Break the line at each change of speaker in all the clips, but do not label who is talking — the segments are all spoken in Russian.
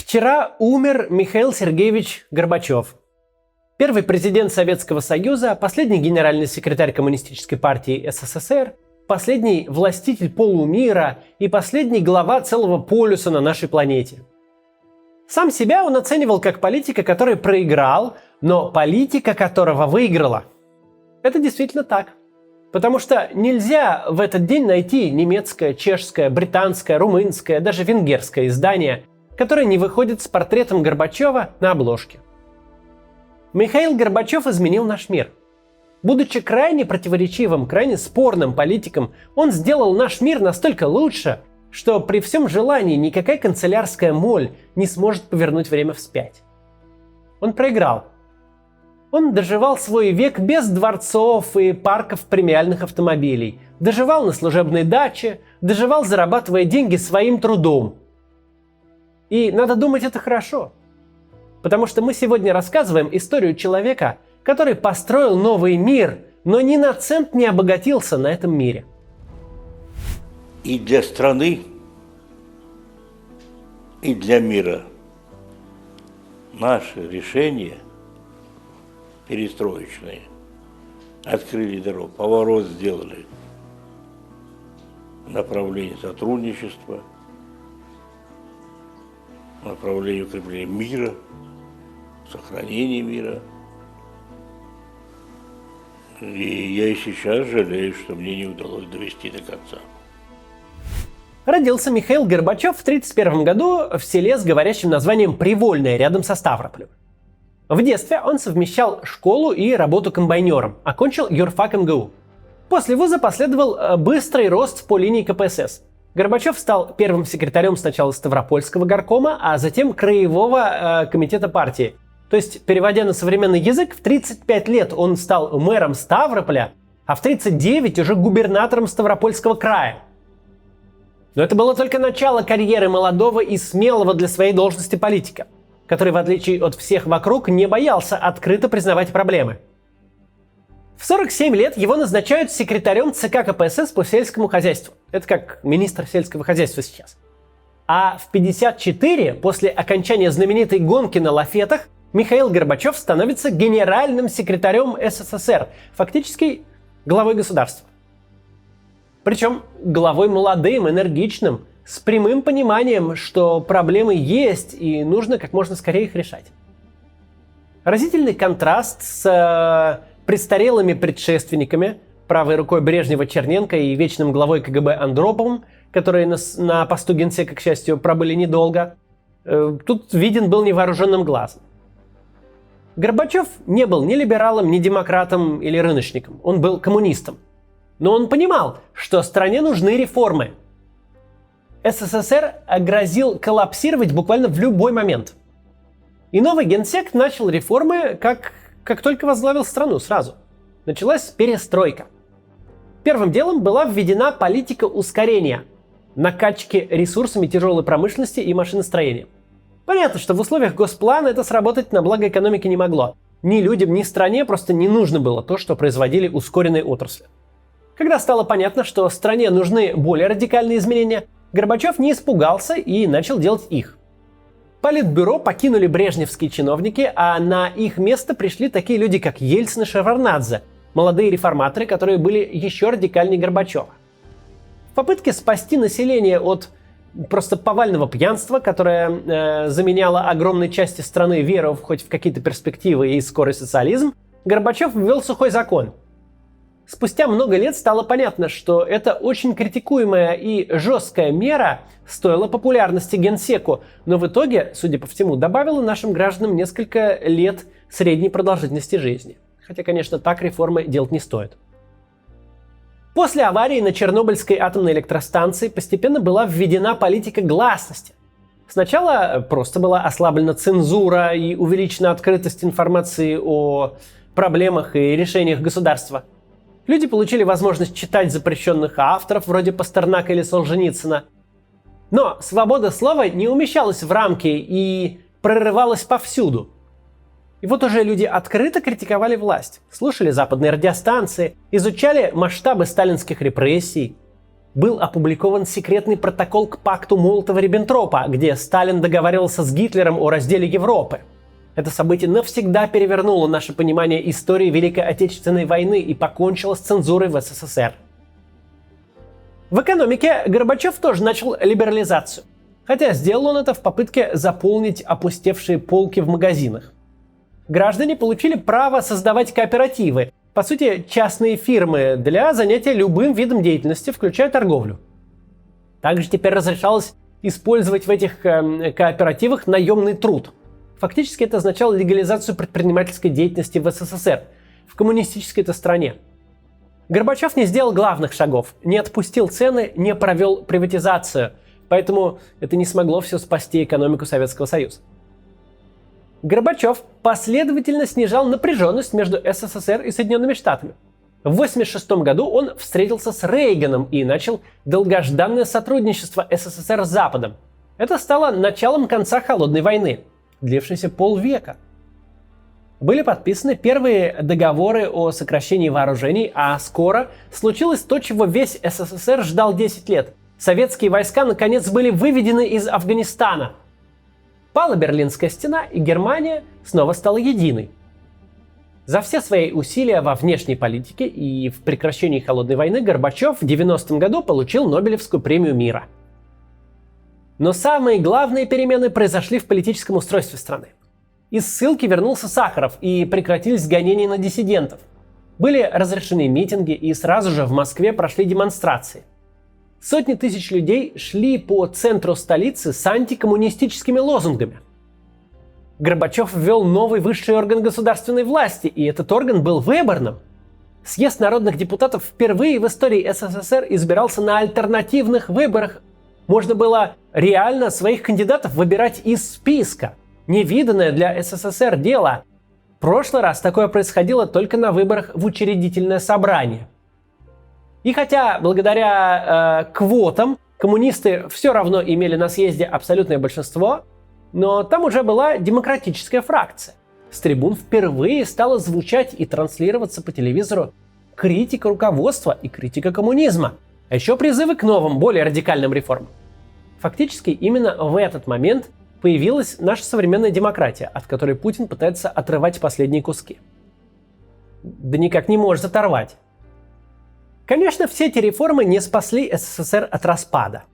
Вчера умер Михаил Сергеевич Горбачев. Первый президент Советского Союза, последний генеральный секретарь Коммунистической партии СССР, последний властитель полумира и последний глава целого полюса на нашей планете. Сам себя он оценивал как политика, который проиграл, но политика которого выиграла. Это действительно так. Потому что нельзя в этот день найти немецкое, чешское, британское, румынское, даже венгерское издание, которое не выходит с портретом Горбачева на обложке. Михаил Горбачев изменил наш мир. Будучи крайне противоречивым, крайне спорным политиком, он сделал наш мир настолько лучше, что при всем желании никакая канцелярская моль не сможет повернуть время вспять. Он проиграл. Он доживал свой век без дворцов и парков премиальных автомобилей, доживал на служебной даче, доживал, зарабатывая деньги своим трудом. И надо думать, это хорошо. Потому что мы сегодня рассказываем историю человека, который построил новый мир, но ни на цент не обогатился на этом мире.
И для страны, и для мира наши решения перестроечные открыли дорогу, поворот сделали в направлении сотрудничества, в направлении укрепления мира, сохранения мира. И я и сейчас жалею, что мне не удалось довести до конца.
Родился Михаил Горбачев в 1931 году в селе с говорящим названием Привольное, рядом со Ставрополем. В детстве он совмещал школу и работу комбайнером, окончил юрфак МГУ. После вуза последовал быстрый рост по линии КПСС. Горбачев стал первым секретарем сначала Ставропольского горкома, а затем Краевого комитета партии. То есть, переводя на современный язык, в 35 лет он стал мэром Ставрополя, а в 39 уже губернатором Ставропольского края. Но это было только начало карьеры молодого и смелого для своей должности политика, который, в отличие от всех вокруг, не боялся открыто признавать проблемы. В 47 лет его назначают секретарем ЦК КПСС по сельскому хозяйству. Это как министр сельского хозяйства сейчас. А в 54, после окончания знаменитой гонки на лафетах, Михаил Горбачев становится генеральным секретарем СССР, фактически главой государства. Причем главой молодым, энергичным, с прямым пониманием, что проблемы есть и нужно как можно скорее их решать. Разительный контраст с престарелыми предшественниками, правой рукой Брежнева Черненко и вечным главой КГБ Андроповым, которые на посту генсека, к счастью, пробыли недолго, тут виден был невооруженным глазом. Горбачев не был ни либералом, ни демократом или рыночником. Он был коммунистом. Но он понимал, что стране нужны реформы. СССР грозил коллапсировать буквально в любой момент. И новый генсек начал реформы, как только возглавил страну сразу. Началась перестройка. Первым делом была введена политика ускорения, накачки ресурсами тяжелой промышленности и машиностроения. Понятно, что в условиях госплана это сработать на благо экономики не могло. Ни людям, ни стране просто не нужно было то, что производили ускоренные отрасли. Когда стало понятно, что стране нужны более радикальные изменения, Горбачев не испугался и начал делать их. Политбюро покинули брежневские чиновники, а на их место пришли такие люди, как Ельцин и Шеварднадзе, молодые реформаторы, которые были еще радикальнее Горбачева. В попытке спасти население от просто повального пьянства, которое заменяло огромной части страны веру хоть в какие-то перспективы и скорый социализм, Горбачев ввел сухой закон. Спустя много лет стало понятно, что эта очень критикуемая и жесткая мера стоила популярности генсеку, но в итоге, судя по всему, добавила нашим гражданам несколько лет средней продолжительности жизни. Хотя, конечно, так реформы делать не стоит. После аварии на Чернобыльской атомной электростанции постепенно была введена политика гласности. Сначала просто была ослаблена цензура и увеличена открытость информации о проблемах и решениях государства. Люди получили возможность читать запрещенных авторов, вроде Пастернака или Солженицына. Но свобода слова не умещалась в рамки и прорывалась повсюду. И вот уже люди открыто критиковали власть, слушали западные радиостанции, изучали масштабы сталинских репрессий. был опубликован секретный протокол к пакту Молотова-Риббентропа, где Сталин договаривался с Гитлером о разделе Европы. Это событие навсегда перевернуло наше понимание истории Великой Отечественной войны и покончило с цензурой в СССР. В экономике Горбачев тоже начал либерализацию, хотя сделал он это в попытке заполнить опустевшие полки в магазинах. Граждане получили право создавать кооперативы, по сути, частные фирмы для занятия любым видом деятельности, включая торговлю. Также теперь разрешалось использовать в этих кооперативах наемный труд. Фактически это означало легализацию предпринимательской деятельности в СССР, в коммунистической-то стране. Горбачев не сделал главных шагов, не отпустил цены, не провел приватизацию, поэтому это не смогло все спасти экономику Советского Союза. Горбачев последовательно снижал напряженность между СССР и Соединенными Штатами. В 1986 году он встретился с Рейганом и начал долгожданное сотрудничество СССР с Западом. Это стало началом конца Холодной войны, длившейся полвека. Были подписаны первые договоры о сокращении вооружений, а скоро случилось то, чего весь СССР ждал 10 лет. Советские войска наконец были выведены из Афганистана. Пала Берлинская стена, и Германия снова стала единой. За все свои усилия во внешней политике и в прекращении Холодной войны Горбачев в 90-м году получил Нобелевскую премию мира. Но самые главные перемены произошли в политическом устройстве страны. Из ссылки вернулся Сахаров, и прекратились гонения на диссидентов. Были разрешены митинги, и сразу же в Москве прошли демонстрации. Сотни тысяч людей шли по центру столицы с антикоммунистическими лозунгами. Горбачев ввел новый высший орган государственной власти, и этот орган был выборным. Съезд народных депутатов впервые в истории СССР избирался на альтернативных выборах. Можно было реально своих кандидатов выбирать из списка. Невиданное для СССР дело. В прошлый раз такое происходило только на выборах в учредительное собрание. И хотя благодаря квотам коммунисты все равно имели на съезде абсолютное большинство, но там уже была демократическая фракция. С трибун впервые стала звучать и транслироваться по телевизору критика руководства и критика коммунизма, а еще призывы к новым, более радикальным реформам. Фактически именно в этот момент появилась наша современная демократия, от которой Путин пытается отрывать последние куски. Да никак не может оторвать. Конечно, все эти реформы не спасли СССР от распада.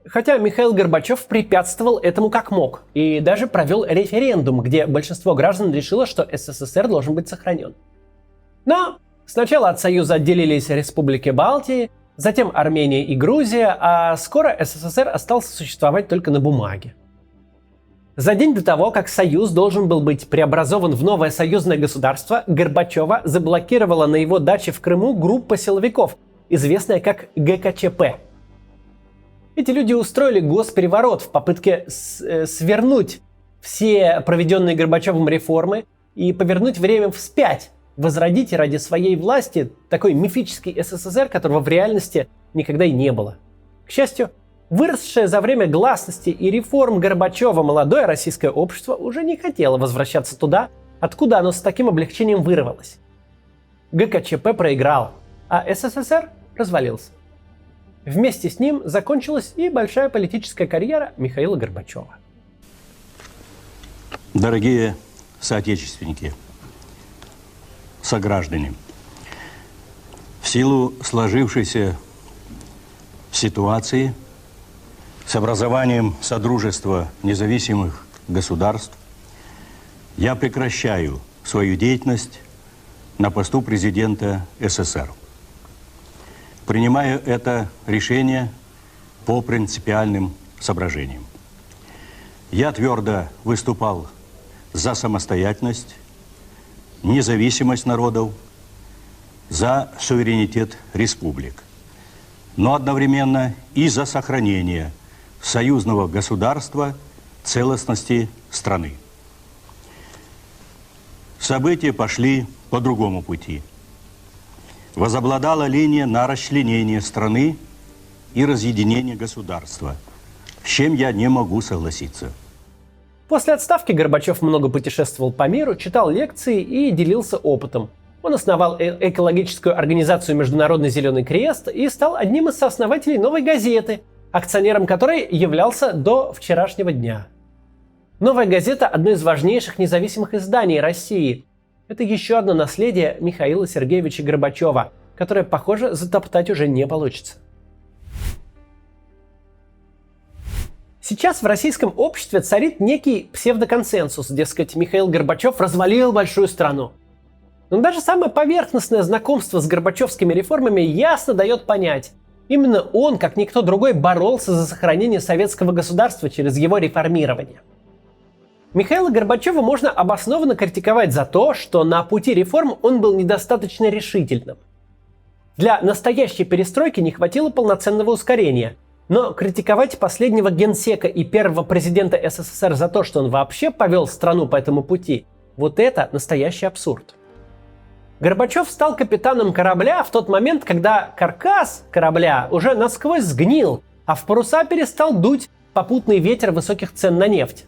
Хотя Михаил Горбачев препятствовал этому как мог и даже провел референдум, где большинство граждан решило, что СССР должен быть сохранен. Но сначала от Союза отделились республики Балтии, затем Армения и Грузия, а скоро СССР остался существовать только на бумаге. За день до того, как Союз должен был быть преобразован в новое союзное государство, Горбачева заблокировала на его даче в Крыму группа силовиков, известная как ГКЧП. Эти люди устроили госпереворот в попытке свернуть все проведенные Горбачевым реформы и повернуть время вспять, возродить ради своей власти такой мифический СССР, которого в реальности никогда и не было. К счастью, выросшее за время гласности и реформ Горбачева молодое российское общество уже не хотело возвращаться туда, откуда оно с таким облегчением вырвалось. ГКЧП проиграл, а СССР развалился. Вместе с ним закончилась и большая политическая карьера Михаила Горбачева.
Дорогие соотечественники, сограждане, в силу сложившейся ситуации с образованием Содружества независимых государств я прекращаю свою деятельность на посту президента СССР. Принимаю это решение по принципиальным соображениям. Я твердо выступал за самостоятельность, независимость народов, за суверенитет республик, но одновременно и за сохранение союзного государства целостности страны. События пошли по другому пути. Возобладала линия на расчленение страны и разъединение государства, с чем я не могу согласиться.
После отставки Горбачев много путешествовал по миру, читал лекции и делился опытом. Он основал экологическую организацию «Международный зеленый крест» и стал одним из сооснователей «Новой газеты», акционером которой являлся до вчерашнего дня. «Новая газета» – одно из важнейших независимых изданий России. Это еще одно наследие Михаила Сергеевича Горбачева, которое, похоже, затоптать уже не получится. Сейчас в российском обществе царит некий псевдоконсенсус, дескать, Михаил Горбачев развалил большую страну. Но даже самое поверхностное знакомство с горбачевскими реформами ясно дает понять, именно он, как никто другой, боролся за сохранение советского государства через его реформирование. Михаила Горбачева можно обоснованно критиковать за то, что на пути реформ он был недостаточно решительным. Для настоящей перестройки не хватило полноценного ускорения, но критиковать последнего генсека и первого президента СССР за то, что он вообще повел страну по этому пути, вот это настоящий абсурд. Горбачев стал капитаном корабля в тот момент, когда каркас корабля уже насквозь сгнил, а в паруса перестал дуть попутный ветер высоких цен на нефть.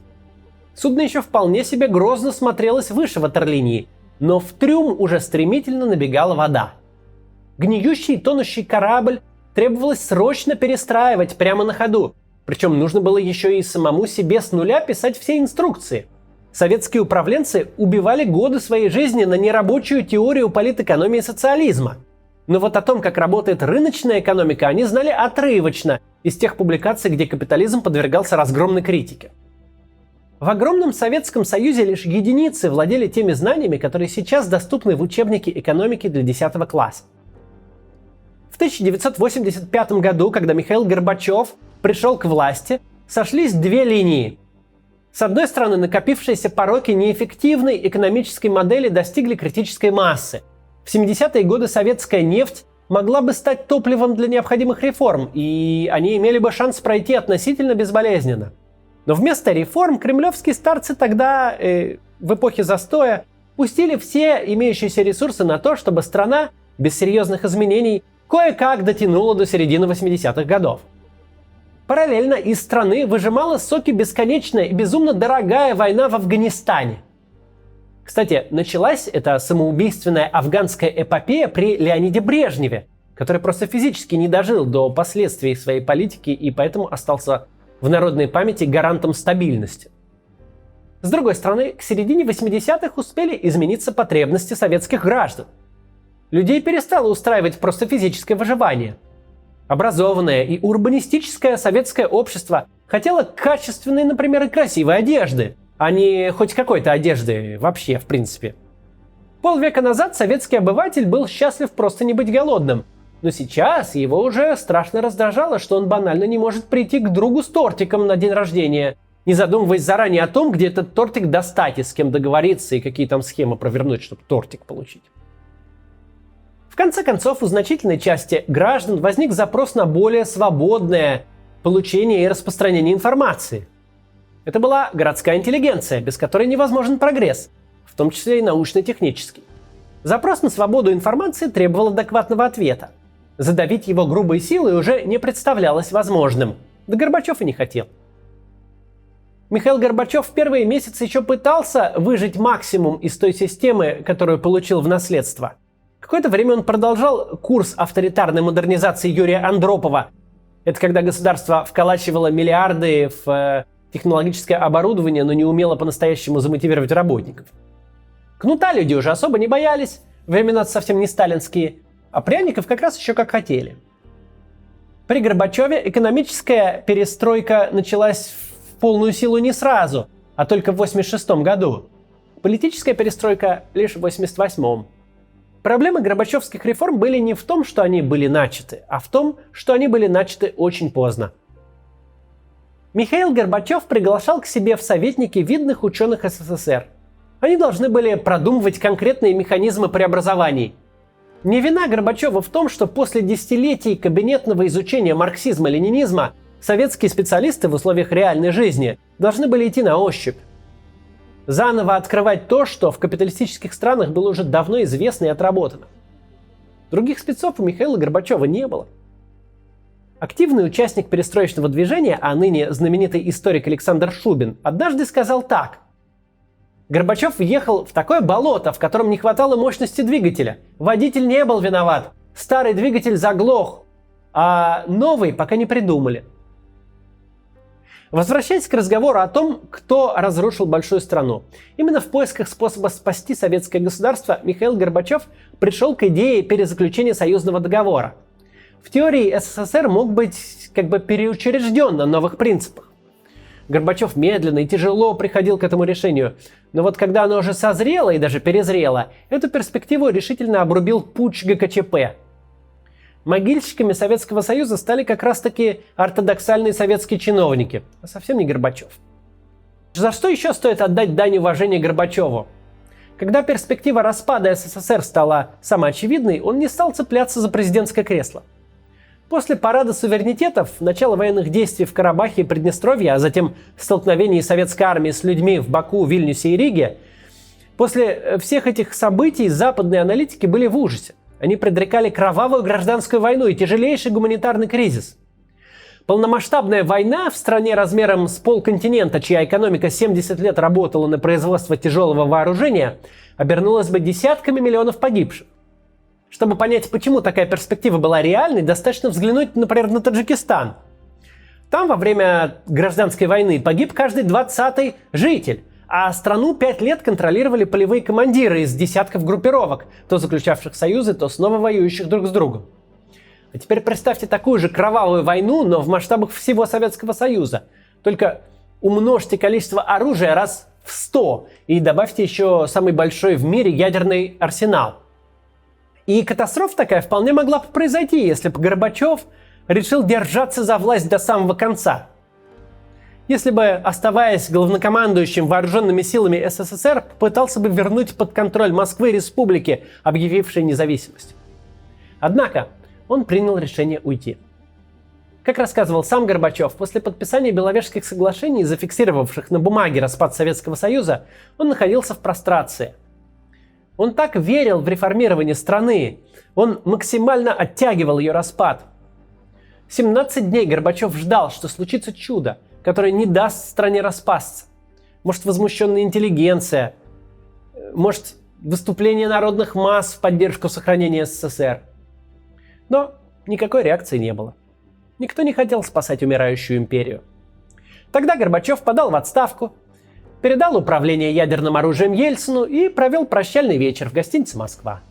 Судно еще вполне себе грозно смотрелось выше ватерлинии, но в трюм уже стремительно набегала вода. Гниющий и тонущий корабль требовалось срочно перестраивать прямо на ходу, причем нужно было еще и самому себе с нуля писать все инструкции. Советские управленцы убивали годы своей жизни на нерабочую теорию политэкономии и социализма. Но вот о том, как работает рыночная экономика, они знали отрывочно из тех публикаций, где капитализм подвергался разгромной критике. В огромном Советском Союзе лишь единицы владели теми знаниями, которые сейчас доступны в учебнике экономики для 10 класса. В 1985 году, когда Михаил Горбачев пришел к власти, сошлись две линии. С одной стороны, накопившиеся пороки неэффективной экономической модели достигли критической массы. В 70-е годы советская нефть могла бы стать топливом для необходимых реформ, и они имели бы шанс пройти относительно безболезненно. Но вместо реформ кремлевские старцы тогда, в эпохе застоя, пустили все имеющиеся ресурсы на то, чтобы страна без серьезных изменений кое-как дотянула до середины 80-х годов. Параллельно из страны выжимала соки бесконечная и безумно дорогая война в Афганистане. Кстати, началась эта самоубийственная афганская эпопея при Леониде Брежневе, который просто физически не дожил до последствий своей политики и поэтому остался в народной памяти гарантом стабильности. С другой стороны, к середине 80-х успели измениться потребности советских граждан. Людей перестало устраивать просто физическое выживание. Образованное и урбанистическое советское общество хотело качественной, например, и красивой одежды, а не хоть какой-то одежды вообще, в принципе. Полвека назад советский обыватель был счастлив просто не быть голодным, но сейчас его уже страшно раздражало, что он банально не может прийти к другу с тортиком на день рождения, не задумываясь заранее о том, где этот тортик достать и с кем договориться и какие там схемы провернуть, чтобы тортик получить. В конце концов, у значительной части граждан возник запрос на более свободное получение и распространение информации. Это была городская интеллигенция, без которой невозможен прогресс, в том числе и научно-технический. Запрос на свободу информации требовал адекватного ответа. Задавить его грубой силой уже не представлялось возможным. Да Горбачев и не хотел. Михаил Горбачев в первые месяцы еще пытался выжать максимум из той системы, которую получил в наследство. Какое-то время он продолжал курс авторитарной модернизации Юрия Андропова. Это когда государство вколачивало миллиарды в технологическое оборудование, но не умело по-настоящему замотивировать работников. Кнута люди уже особо не боялись, времена совсем не сталинские, а пряников как раз еще как хотели. При Горбачеве экономическая перестройка началась в полную силу не сразу, а только в 1986 году. Политическая перестройка лишь в 1988. Проблемы горбачевских реформ были не в том, что они были начаты, а в том, что они были начаты очень поздно. Михаил Горбачев приглашал к себе в советники видных ученых СССР. Они должны были продумывать конкретные механизмы преобразований. Не вина Горбачева в том, что после десятилетий кабинетного изучения марксизма-ленинизма советские специалисты в условиях реальной жизни должны были идти на ощупь. Заново открывать то, что в капиталистических странах было уже давно известно и отработано. Других спецов у Михаила Горбачева не было. Активный участник перестроечного движения, а ныне знаменитый историк Александр Шубин, однажды сказал так: Горбачев въехал в такое болото, в котором не хватало мощности двигателя. Водитель не был виноват. Старый двигатель заглох, а новый пока не придумали. Возвращаясь к разговору о том, кто разрушил большую страну. Именно в поисках способа спасти советское государство Михаил Горбачев пришел к идее перезаключения союзного договора. В теории СССР мог быть переучрежден на новых принципах. Горбачев медленно и тяжело приходил к этому решению, но вот когда оно уже созрело и даже перезрело, эту перспективу решительно обрубил путч ГКЧП. Могильщиками Советского Союза стали как раз-таки ортодоксальные советские чиновники, а совсем не Горбачев. За что еще стоит отдать дань уважения Горбачеву? Когда перспектива распада СССР стала самоочевидной, он не стал цепляться за президентское кресло. После парада суверенитетов, начала военных действий в Карабахе и Приднестровье, а затем столкновений советской армии с людьми в Баку, Вильнюсе и Риге, после всех этих событий западные аналитики были в ужасе. Они предрекали кровавую гражданскую войну и тяжелейший гуманитарный кризис. Полномасштабная война в стране размером с полконтинента, чья экономика 70 лет работала на производство тяжелого вооружения, обернулась бы десятками миллионов погибших. Чтобы понять, почему такая перспектива была реальной, достаточно взглянуть, например, на Таджикистан. Там во время гражданской войны погиб каждый 20-й житель, а страну 5 лет контролировали полевые командиры из десятков группировок, то заключавших союзы, то снова воюющих друг с другом. А теперь представьте такую же кровавую войну, но в масштабах всего Советского Союза. Только умножьте количество оружия раз в 100 и добавьте еще самый большой в мире ядерный арсенал. И катастрофа такая вполне могла бы произойти, если бы Горбачев решил держаться за власть до самого конца. Если бы, оставаясь главнокомандующим вооруженными силами СССР, пытался бы вернуть под контроль Москвы республики, объявившие независимость. Однако он принял решение уйти. Как рассказывал сам Горбачев, после подписания Беловежских соглашений, зафиксировавших на бумаге распад Советского Союза, он находился в прострации. Он так верил в реформирование страны, он максимально оттягивал ее распад. 17 дней Горбачев ждал, что случится чудо, которое не даст стране распасться. Может, возмущенная интеллигенция, может, выступление народных масс в поддержку сохранения СССР. Но никакой реакции не было. Никто не хотел спасать умирающую империю. Тогда Горбачев подал в отставку, передал управление ядерным оружием Ельцину и провел прощальный вечер в гостинице «Москва».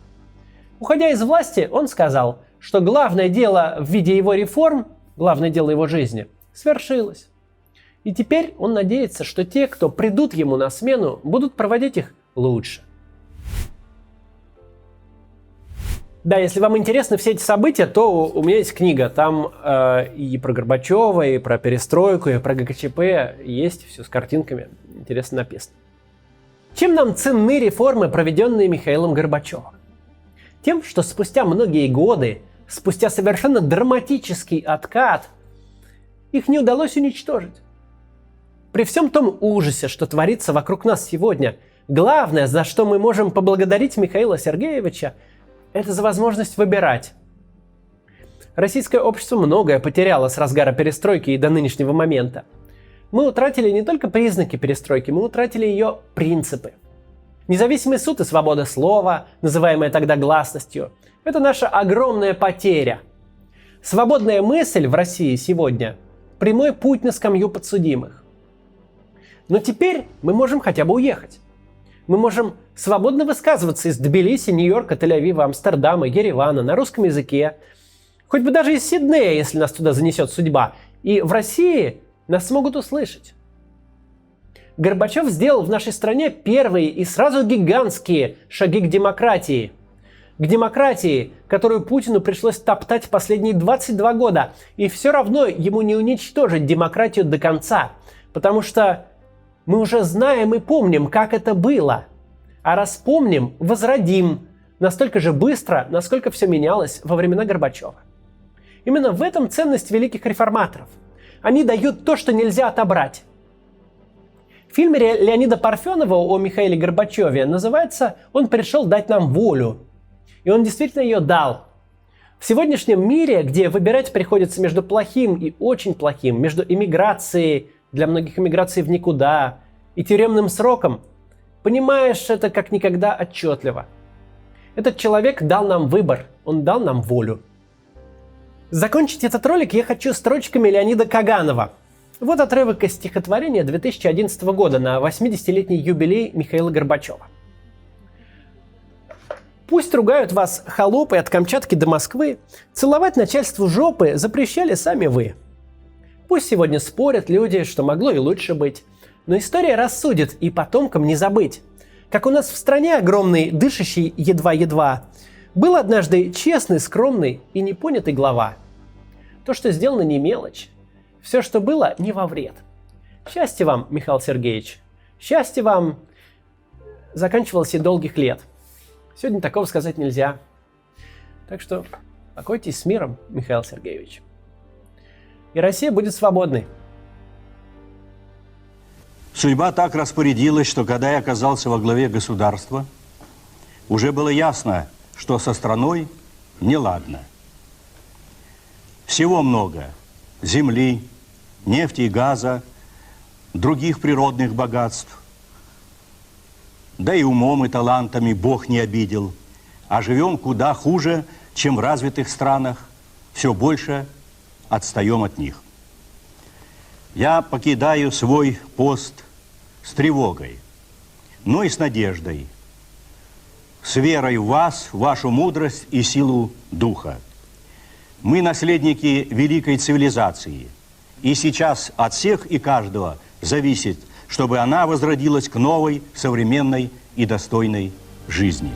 Уходя из власти, он сказал, что главное дело в виде его реформ, главное дело его жизни, свершилось. И теперь он надеется, что те, кто придут ему на смену, будут проводить их лучше. Да, если вам интересны все эти события, то у меня есть книга. Там и про Горбачева, и про перестройку, и про ГКЧП есть все с картинками. Интересно написано. Чем нам ценны реформы, проведенные Михаилом Горбачевым? Тем, что спустя многие годы, спустя совершенно драматический откат, их не удалось уничтожить. При всем том ужасе, что творится вокруг нас сегодня, главное, за что мы можем поблагодарить Михаила Сергеевича, это за возможность выбирать. Российское общество многое потеряло с разгара перестройки и до нынешнего момента. Мы утратили не только признаки перестройки, мы утратили ее принципы. Независимый суд и свобода слова, называемая тогда гласностью, это наша огромная потеря. Свободная мысль в России сегодня – прямой путь на скамью подсудимых. Но теперь мы можем хотя бы уехать. Мы можем свободно высказываться из Тбилиси, Нью-Йорка, Тель-Авива, Амстердама, Еревана на русском языке. Хоть бы даже из Сиднея, если нас туда занесет судьба. И в России нас смогут услышать. Горбачев сделал в нашей стране первые и сразу гигантские шаги к демократии. К демократии, которую Путину пришлось топтать последние 22 года. И все равно ему не уничтожить демократию до конца. Потому что мы уже знаем и помним, как это было. А раз помним, возродим настолько же быстро, насколько все менялось во времена Горбачева. Именно в этом ценность великих реформаторов. Они дают то, что нельзя отобрать. В фильме Леонида Парфенова о Михаиле Горбачеве называется «Он пришел дать нам волю». И он действительно ее дал. В сегодняшнем мире, где выбирать приходится между плохим и очень плохим, между эмиграцией, для многих эмиграцией в никуда, и тюремным сроком, понимаешь это как никогда отчетливо. Этот человек дал нам выбор, он дал нам волю. Закончить этот ролик я хочу строчками Леонида Каганова. Вот отрывок из стихотворения 2011 года на 80-летний юбилей Михаила Горбачева. Пусть ругают вас холопы от Камчатки до Москвы, целовать начальству жопы запрещали сами вы. Пусть сегодня спорят люди, что могло и лучше быть, но история рассудит и потомкам не забыть. Как у нас в стране огромный, дышащий едва-едва, был однажды честный, скромный и непонятый глава. То, что сделано, не мелочь. Все, что было, не во вред. Счастья вам, Михаил Сергеевич. Счастья вам заканчивалось и долгих лет. Сегодня такого сказать нельзя. Так что покойтесь с миром, Михаил Сергеевич. И Россия будет свободной.
Судьба так распорядилась, что когда я оказался во главе государства, уже было ясно, что со страной неладно. Всего много – земли, нефти и газа, других природных богатств. Да и умом и талантами Бог не обидел, а живем куда хуже, чем в развитых странах, все больше отстаем от них. Я покидаю свой пост с тревогой, но и с надеждой, с верой в вас, в вашу мудрость и силу духа. Мы наследники великой цивилизации, и сейчас от всех и каждого зависит, чтобы она возродилась к новой, современной и достойной жизни.